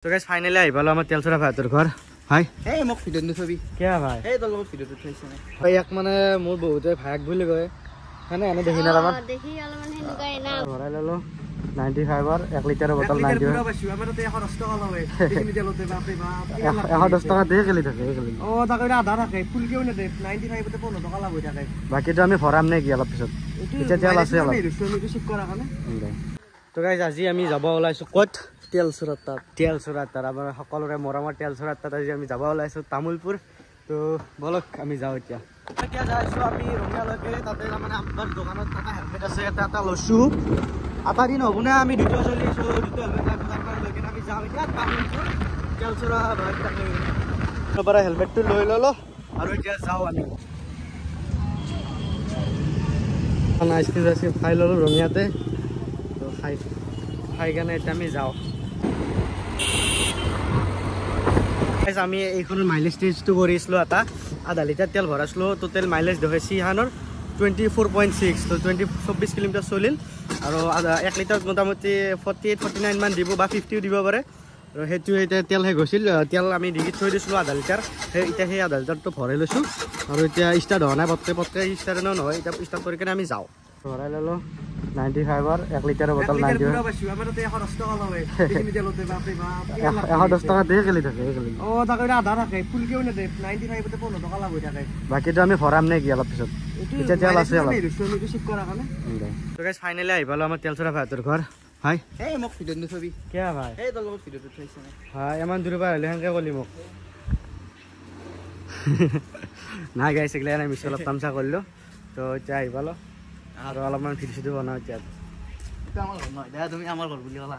तो guys finally I पालो আমাৰ তেলচৰা ভাইটোৰ ঘৰ ভাই এই মোক ভিডিঅ' নথবি কিয়া ভাই এই তোৰ লগত ভিডিঅ'টো উঠাইছ নে ভাই এক মানে মোৰ বহুতে ভাইক বুলি কয় মানে এনে দেখি না আমাৰ দেখি অলপমান হেনুকাই না ভৰাই ললো 95 ৰ 1 লিটাৰৰ বটল 90 পুৰা পাইছো আমাৰ তাতে 110 টকা লয় দেখিনি তেলতে বাপৰে বাপ 110 টকা দিয়ে গলি থাকে গলি ও তাকে আধা থাকে ফুল কেও না দে 95 তে 15 টকা লাভ হৈ থাকে বাকিটো আমি ভৰাম নে কি অলপ পিছত এতিয়া তেল আছে অলপ আমি চেক কৰা কাৰণে তো গাইস আজি আমি যাব ওলাইছো কত তেলচৰা তাত আমাৰ সকলোৰে মৰমৰ তেলচৰা তাত আজি আমি যাব ওলাইছো তামুলপুৰ তো বলক আমি যাওঁ এতিয়া যাইছো আমি ৰঙিয়ালৈকে তাতে মানে আমাৰ দোকানত এটা হেলমেট আছে এটা লৈছো এটা দিন হ'ব না আমি দুটো চলিছো দুটো হেলমেট লৈকে আমি যাওঁ এতিয়া তামুলপুৰ তেলচৰা পৰা হেলমেটটো লৈ ললো আৰু এতিয়া যাওঁ আমি আইচক্ৰীম খাই ললো ৰঙিয়াতে তো খাই কেনে এতিয়া আমি যাওঁ আমি এইখনৰ মাইলেজ টেষ্টটো কৰিছিলো এটা আধা লিটাৰ তেল ভৰাইছিলো টোটেল মাইলেজ দেখাইছে ইহানৰ 24.6 তো 24 কিলোমিটাৰ চলিল আৰু 1 লিটাৰ মোটামুটি 48-49 মান দিব বা 50 দিব পাৰে আৰু সেইটো এতিয়া তেল হে গৈছিল তেল আমি ডিগিত থৈ দিছিলো আধা লিটাৰ এতিয়া সেই আধা লিটাৰটো ভৰাই লৈছো আৰু এতিয়া ষ্টাৰ্ট হোৱা নাই পটকে ষ্টাৰ্ট নহয় এতিয়া ষ্টাৰ্ট কৰি কেনে আমি যাওঁ ভৰাই ললো 95 ৰ 1 লিটাৰৰ বটল 90 পুৰা পাইছো আমাৰ তাতে 110 টকা লয় দেখিনি তেলতে বাপৰে বাপ 110 টকা দিয়ে গলি থাকে গলি ও তাকে আধা থাকে ফুল কেও না দে 95 তে 15 টকা লাভ হৈ থাকে বাকিটো আমি ভৰাম নে কি অলপ পিছত এতিয়া তেল আছে অলপ আমি চেক কৰা কাৰণে তো গাইস ফাইনালি আহি পালো আমাৰ তেলচৰা ভাইটোৰ ঘৰ ভাই এই মোক ভিডিঅ' নথবি কিয়া ভাই এই তোৰ লগত ভিডিঅ'টো উঠাইছ নে ভাই ইমান দূৰৰ পৰা আহিলে হেনকে কলি মোক নাই গাইছ এগলা নাই মিছ অলপ তামচা কৰিলো তো এতিয়া আহি পালো আৰু অলপমান ভিডিঅ' বনাওঁ এতিয়া আমাৰ ঘৰ নহয় দে তুমি আমাৰ ঘৰ বুলি ক'লা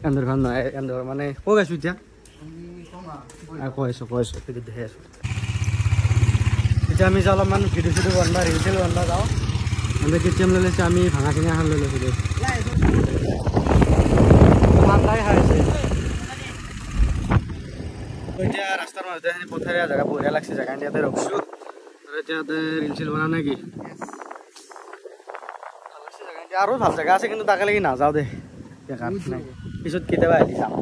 এন্দৰ ঘৰ নহয় এন্দৰ মানে কৈ আছো এতিয়া কৈ আছো ভিডিঅ' দেখাই আছো এতিয়া আমি যে অলপমান ভিডিঅ' বনবা ৰিল বনবা যাওঁ আমি কেটিএম লৈ লৈছোঁ আমি ভাঙা চিঙা এখন লৈ লৈছোঁ ঠাণ্ডাই খাই আছে এতিয়া ৰাস্তাৰ মাজতে পথাৰীয়া জেগা বঢ়িয়া লাগছে জেগা ইয়াতে ৰখিছোঁ আৰু এতিয়া ৰিল চিল বনাওঁ নে কি আৰু ভাল জেগা আছে কিন্তু তাকে লাগি নাযাওঁ দে বেকাৰ নাই পিছত কেতিয়াবা আহি যাম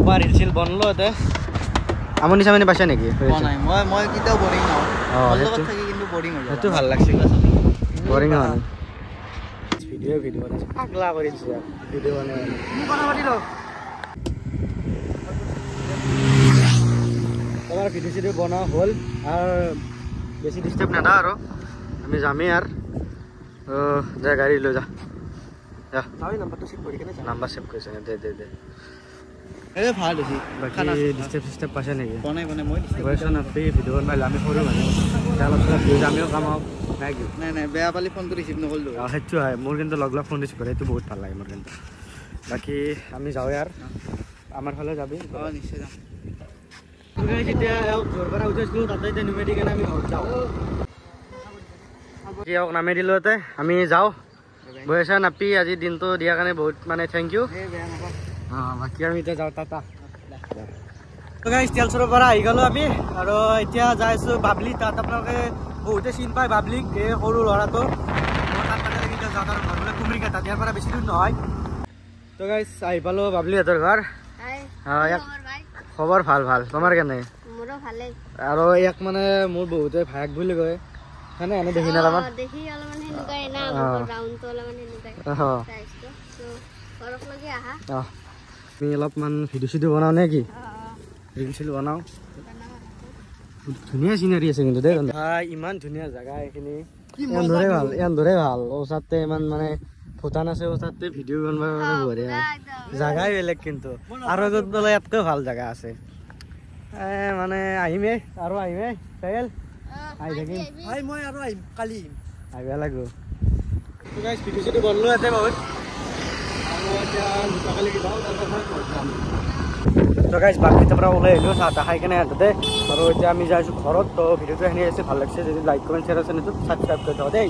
বা ৰিল চিল বনলো এতিয়া আমনি চামনি পাইছা নেকি মই কেতিয়াও বৰিং নহয় সেইটো ভাল লাগছে বৰিং হোৱা নাই ভিডিঅ' বনাইছোঁ পাগলা কৰিছোঁ ভিডিঅ' বনাই তোমাৰ ভিডিঅ' চিডিঅ' বনোৱা হ'ল আৰু বেছি ডিষ্টাৰ্ব নেদা আৰু আমি যামেই আৰু যা গাড়ী লৈ যা নাম্বাৰটো চেক কৰি কেনে নাম্বাৰ ছেভ কৰিছে দে এই ভাল হৈছে বাকী ডিষ্টাৰ্ব পাইছে নেকি বনাই মই ভিডিঅ' বনাইলোঁ আমি সৰু মানুহ অলপ চলপ ভিউজ আমিও কামাওঁ নাই কি নাই বেয়া পালি ফোনটো ৰিচিভ নকৰিলোঁ সেইটো হয় মোৰ কিন্তু লগ ফোন ৰিচিভ কৰে সেইটো বহুত ভাল লাগে মোৰ কিন্তু বাকী আমি যাওঁৱে আৰু আমাৰ ফালে যাবি নিশ্চয় যাম যেতিয়া ঘৰৰ পৰা উঠিছিলোঁ তাতে এতিয়া নুমাই দি কেনে আমি ঘৰত যাওঁ হওক নামি দিলোঁ ইয়াতে আমি যাওঁ বৈছা নাপি আজি দিনটো দিয়াৰ কাৰণে বহুত মানে থেংক ইউ বাকী আমি এতিয়া যাওঁ টাটা তেলচৰৰ পৰা আহি গ'লোঁ আমি আৰু এতিয়া যাই আছোঁ বাবলি তাত আপোনালোকে বহুতে চিন পায় বাবলিক এই সৰু ল'ৰাটো যাওঁ তাৰ ঘৰ বোলে কুমৰিকা তাত ইয়াৰ পৰা বেছি দূৰ নহয় তো গাইছ আহি পালোঁ বাবলিহঁতৰ ঘৰ খবৰ ভাল তোমাৰ কেনে আৰু ইয়াক মানে মোৰ বহুতে ভায়েক বুলি কয় মানে এনে দেখি না আমাৰ দেখি অলপমান হেনুকাই না ৰাউণ্ডটো অলপমান হেনুকাই সাইজটো তো ঘৰক লাগি আহা আমি অলপমান ভিডিঅ' চিডিঅ' বনাওঁ নে কি ৰিল চিল বনাওঁ ধুনীয়া চিনাৰী আছে কিন্তু দেই ইমান ধুনীয়া জেগা এইখিনি এন্দৰে ভাল ওচৰতে ইমান মানে ভূটান আছে ওচৰতে ভিডিঅ' বনাবৰ কাৰণে বঢ়িয়া জেগাই বেলেগ কিন্তু আৰু আগত বোলে ইয়াতকৈ ভাল জেগা আছে মানে আহিমেই আৰু আহিমেই চাইল আহি থাকিম মই আৰু আহিম কালি আহিব লাগিব ভিডিঅ' চিডিঅ' বনলোঁ ইয়াতে বহুত তো গাইছ বাকীটোৰ পৰা ওলাই আহিলোঁ চাহ তাহ খাই কেনে তাতে আৰু এতিয়া আমি যাই আছোঁ ঘৰত তো ভিডিঅ'টো এনে আছে ভাল লাগিছে যদি লাইক কমেণ্ট শ্বেয়াৰ আছে ছাবস্ক্ৰাইব কৰি থওঁ দেই